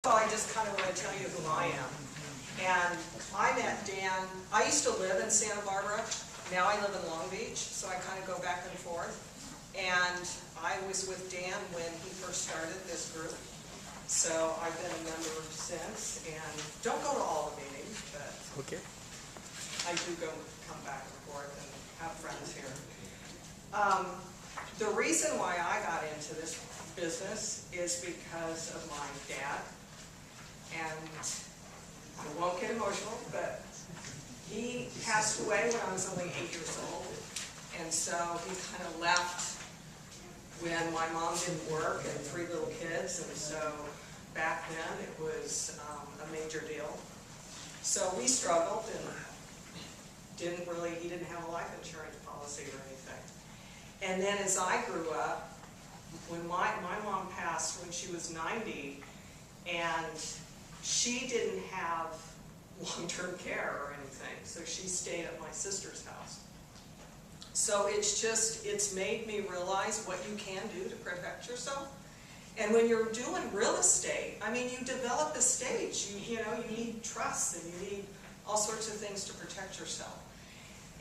So I just kind of want to tell you who I am. And I met Dan, I used to live in Santa Barbara, now I live in Long Beach, so I kind of go back and forth. And I was with Dan when he first started this group, so I've been a member since, and don't go to all the meetings, but okay. I do come back and forth and have friends here. The reason why I got into this business is because of my dad. And I won't get emotional, but he passed away when I was only 8 years old. And so he kind of left when my mom didn't work and 3 little kids. And so back then it was a major deal. So we struggled and he didn't have a life insurance policy or anything. And then as I grew up, when my mom passed when she was 90, and she didn't have long-term care or anything, so she stayed at my sister's house. So it's made me realize what you can do to protect yourself. And when you're doing real estate, I mean, you develop a stage. You need trust and you need all sorts of things to protect yourself.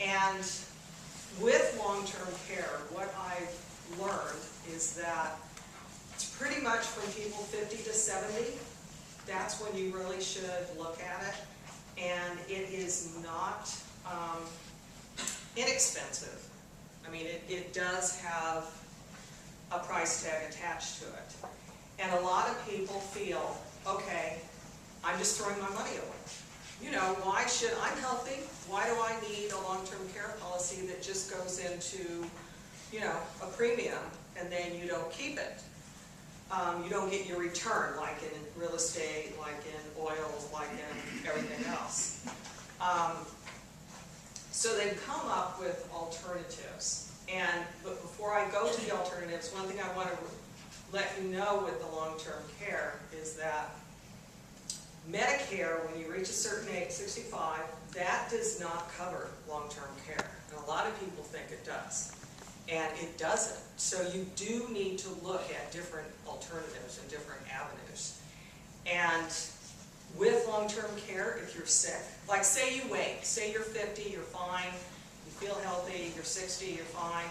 And with long-term care, what I've learned is that it's pretty much from people 50 to 70. That's when you really should look at it, and it is not inexpensive. I mean, it does have a price tag attached to it. And a lot of people feel, okay, I'm just throwing my money away. I'm healthy, why do I need a long-term care policy that just goes into, a premium, and then you don't keep it? You don't get your return, like in real estate, like in oil, like in everything else. So they've come up with alternatives. But before I go to the alternatives, one thing I want to let you know with the long-term care is that Medicare, when you reach a certain age, 65, that does not cover long-term care. And a lot of people think it does. And it doesn't. So you do need to look at different alternatives and different avenues. And with long-term care, if you're sick, like say you wait, say you're 50, you're fine, you feel healthy, you're 60, you're fine.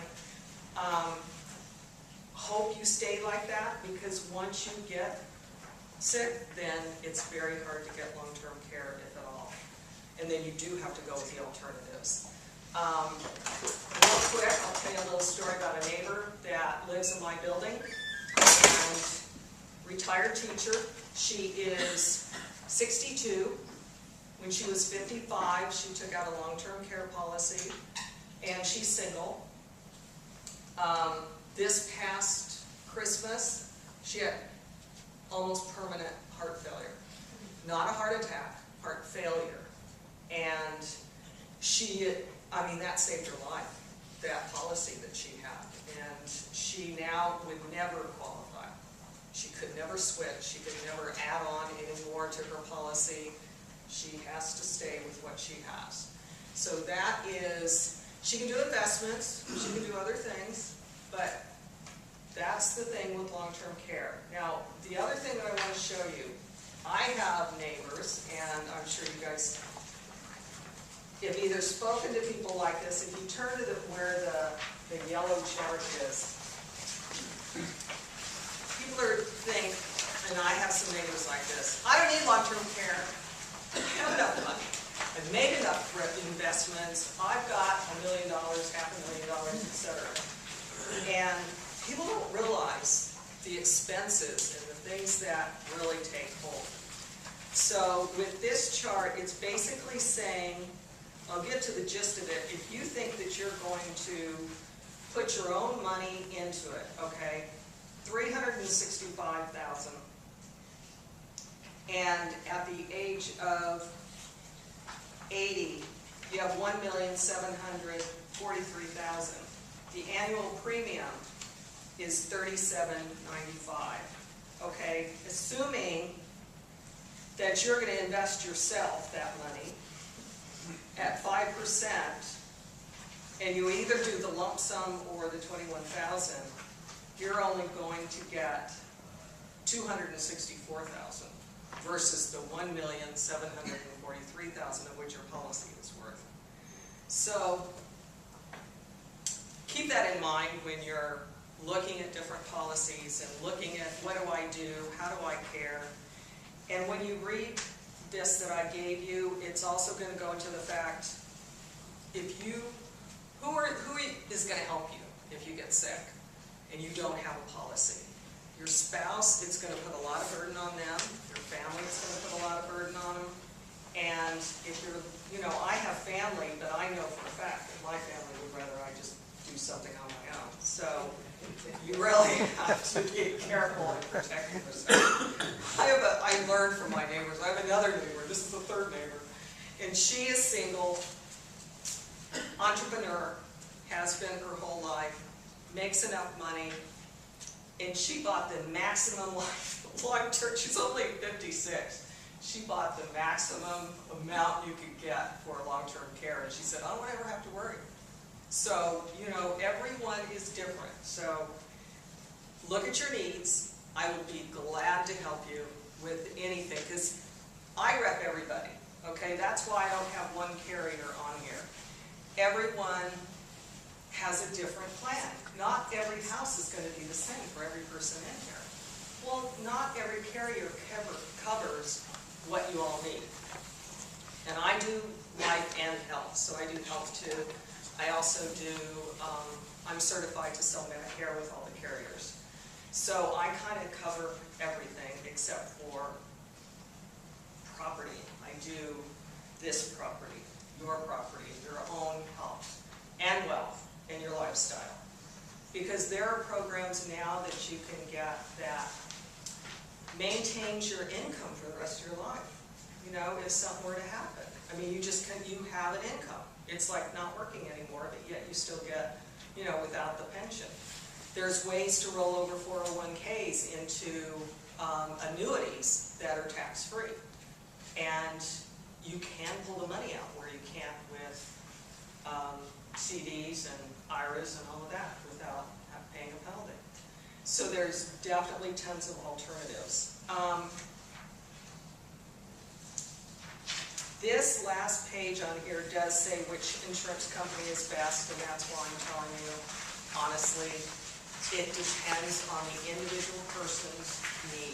Hope you stay like that, because once you get sick, then it's very hard to get long-term care, if at all. And then you do have to go with the alternatives. Real quick, I'll tell you a little story about a neighbor that lives in my building, and retired teacher. She is 62. When she was 55, she took out a long-term care policy, and she's single. This past Christmas, she had almost permanent heart failure. Not a heart attack, heart failure. And that saved her life, that policy that she had. And she now would never qualify. She could never switch. She could never add on any more to her policy. She has to stay with what she has. So that is, she can do investments, she can do other things, but that's the thing with long-term care. Now, the other thing that I want to show you, I have neighbors, and I'm sure you guys have either spoken to people like this. If you turn to where the yellow chart is, people think, and I have some neighbors like this, I don't need long-term care. I have enough money. I've made enough investments. I've got $1 million, $500,000, etc. And people don't realize the expenses and the things that really take hold. So with this chart, it's basically saying, I'll get to the gist of it. If you think that you're going to put your own money into it, okay, $365,000, and at the age of 80, you have $1,743,000. The annual premium is $37.95. Okay, assuming that you're going to invest yourself that money at 5%, and you either do the lump sum or the $21,000, you're only going to get $264,000. versus the $1,743,000 of which your policy is worth. So keep that in mind when you're looking at different policies and looking at what do I do, how do I care. And when you read this that I gave you, it's also going to go into the fact, if you, who is going to help you if you get sick and you don't have a policy? Your spouse, it's going to put a lot of burden on them. Your family, it's going to put a lot of burden on them. And if you're, you know, I have family, but I know for a fact that my family would rather I just do something on my own. So you really have to be careful in protecting yourself. I learned from my neighbors. I have another neighbor. This is the third neighbor. And she is single, entrepreneur, has been her whole life, makes enough money, and she bought the maximum long-term, she's only 56. She bought the maximum amount you could get for long-term care, and she said, I don't ever have to worry. So, you know, everyone is different. So look at your needs. I will be glad to help you with anything, because I rep everybody, okay? That's why I don't have one carrier on here. Everyone has a different plan. Not every house is going to be the same for every person in here. Well, not every carrier covers what you all need. And I do life and health, so I do health too. I also do, I'm certified to sell Medicare with all the carriers. So I kind of cover everything except for property. I do this property, your own health and wealth and your lifestyle. Because there are programs now that you can get that maintains your income for the rest of your life. You know, if something were to happen. I mean, you have an income. It's like not working anymore, but yet you still get, you know, without the pension. There's ways to roll over 401ks into annuities that are tax-free. And you can pull the money out where you can't with CDs and IRAs and all of that without paying a penalty. So there's definitely tons of alternatives. This last page on here does say which insurance company is best, and that's why I'm telling you, honestly, it depends on the individual person's need.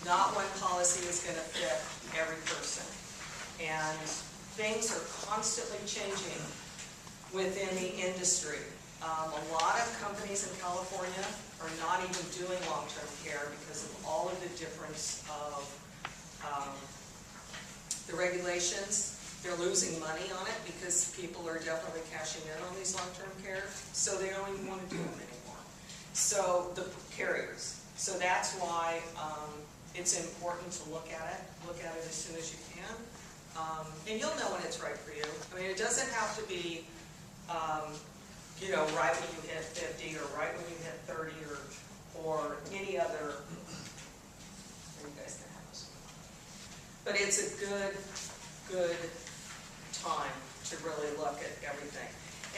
Not one policy is going to fit every person. And things are constantly changing within the industry. A lot of companies in California are not even doing long-term care because of all of the difference of the regulations. They're losing money on it because people are definitely cashing in on these long-term care, so they don't even want to do them anymore. So the carriers. So that's why it's important to look at it as soon as you can. And you'll know when it's right for you. I mean, it doesn't have to be, you know, right when you hit 50 or right when you hit 30 or any other. You guys can have this. But it's a good time to really look at everything.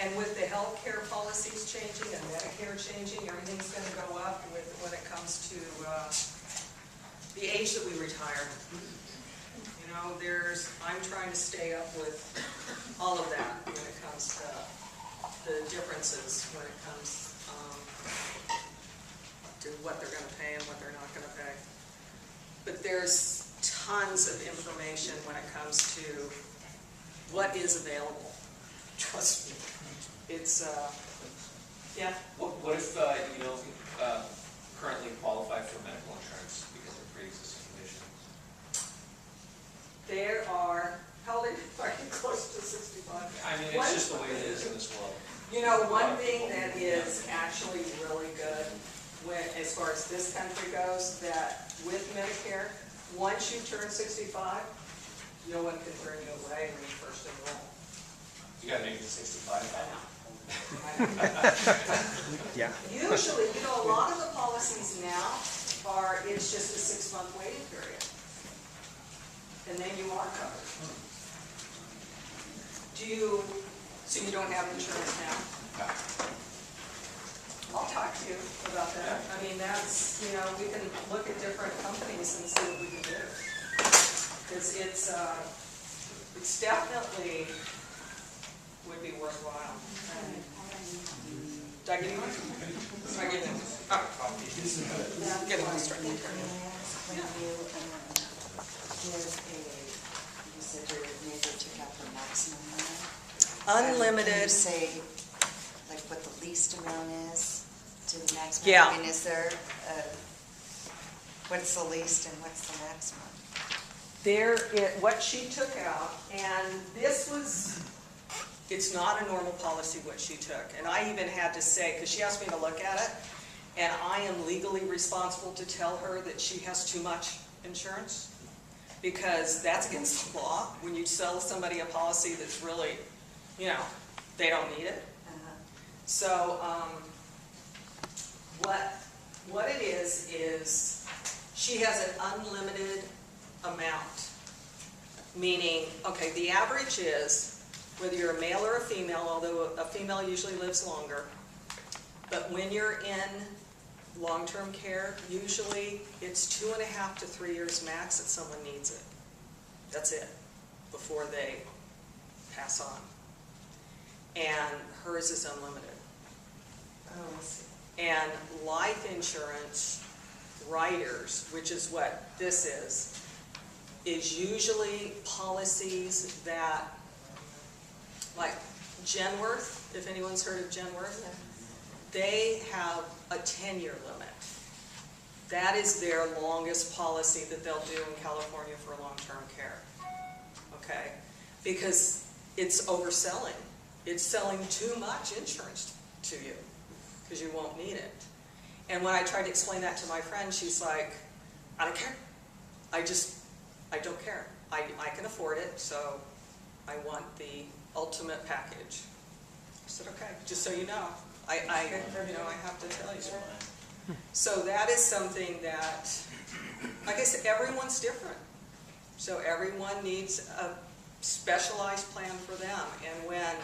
And with the healthcare policies changing and Medicare changing, everything's going to go up when it comes to the age that we retire. You know, I'm trying to stay up with all of that when it comes to the differences when it comes to what they're going to pay and what they're not going to pay. But there's tons of information when it comes to what is available. Trust me. It's, yeah. What if you don't currently qualify for medical insurance because of pre-existing conditions? There are, how old are you? Close to 65? I mean, it's just the way it is in this world. You know, one thing that is actually really good as far as this country goes, that with Medicare, once you turn 65, no one can turn you away when you first enroll. You gotta make it to 65. I know. Yeah. Usually, you know, a lot of the policies now it's just a 6-month waiting period. And then you are covered. So you don't have insurance now? No. I'll talk to you about that. I mean, that's, you know, we can look at different companies and see what we can do. It's definitely would be worthwhile. Did I give you one? Did I give you one? Oh, get one straight. When you you said your neighbor took out the maximum amount. Unlimited. Can you say, like, what the least amount is to the maximum? Yeah. I mean, is there, what's the least and what's the maximum? What she took out, and this was, it's not a normal policy what she took. And I even had to say, because she asked me to look at it, and I am legally responsible to tell her that she has too much insurance, because that's against the law when you sell somebody a policy that's really, you know, they don't need it. So what it is she has an unlimited amount, meaning, okay, the average is, whether you're a male or a female, although a female usually lives longer, but when you're in long-term care, usually it's 2.5 to 3 years max that someone needs it. That's it, before they pass on. And hers is unlimited. Oh, I see. And life insurance riders, which is what this is usually policies that, like Genworth, if anyone's heard of Genworth, they have a 10-year limit. That is their longest policy that they'll do in California for long-term care, okay? Because it's overselling. It's selling too much insurance to you because you won't need it. And when I tried to explain that to my friend, she's like, I don't care. I don't care. I can afford it, so I want the ultimate package. I said, okay, just so you know, I have to tell you. So that is something that, like I said, everyone's different. So everyone needs a specialized plan for them. And when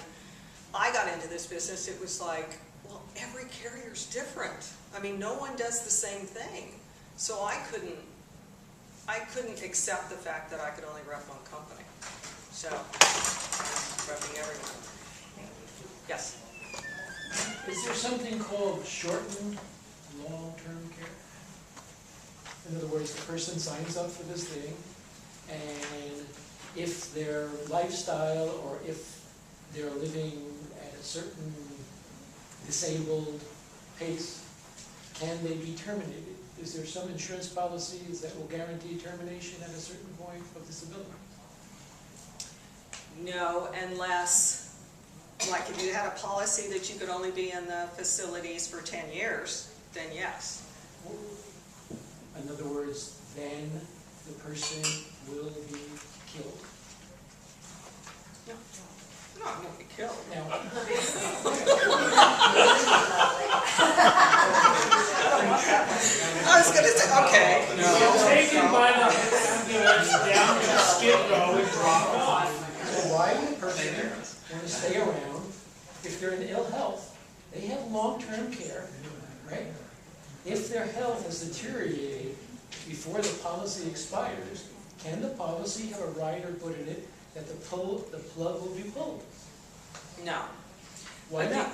I got into this business, it was like, well, every carrier's different. I mean, no one does the same thing. So I couldn't accept the fact that I could only rep one company. So I'm repping everyone. Yes? Is there something called shortened long-term care? In other words, the person signs up for this thing, and if their lifestyle or if they're living at a certain disabled pace, can they be terminated? Is there some insurance policies that will guarantee termination at a certain point of disability? No, unless, like if you had a policy that you could only be in the facilities for 10 years, then yes. In other words, then the person will be killed. No, I'm going to be killed. Now, I was going to say, okay. Taken by the ambulance down to Skid Row and dropped off. so why would a person want to stay around if they're in ill health? They have long-term care, right? If their health has deteriorated before the policy expires, can the policy have a rider put in it that the plug will be pulled? No. Why not?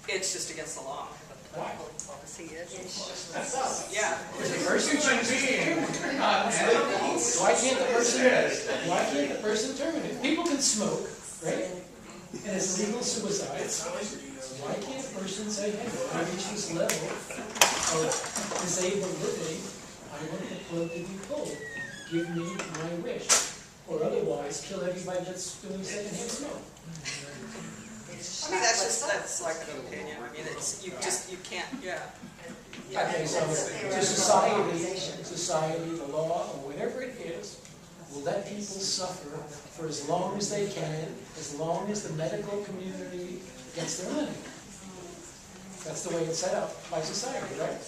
It's just against the law. Why? Policy is. Yeah. The person why can't the person terminate? People can smoke, right? And it's legal suicide. Why can't a person say, hey, when I reach this level of disabled living, I want the plug to be pulled. Give me my wish. Or otherwise, kill everybody that's doing secondhand smoke. I mean, that's like an opinion. I mean, you can't, yeah. Okay, so society, the law, or whatever it is, will let people suffer for as long as they can, as long as the medical community gets their money. That's the way it's set up by society, right?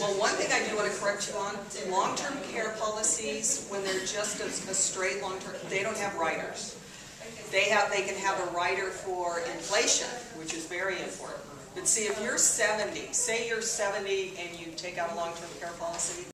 Well, one thing I do want to correct you on, long-term care policies, when they're just a straight long-term, they don't have riders. they can have a rider for inflation, which is very important. But see, if you're 70, say you're 70 and you take out a long-term care policy,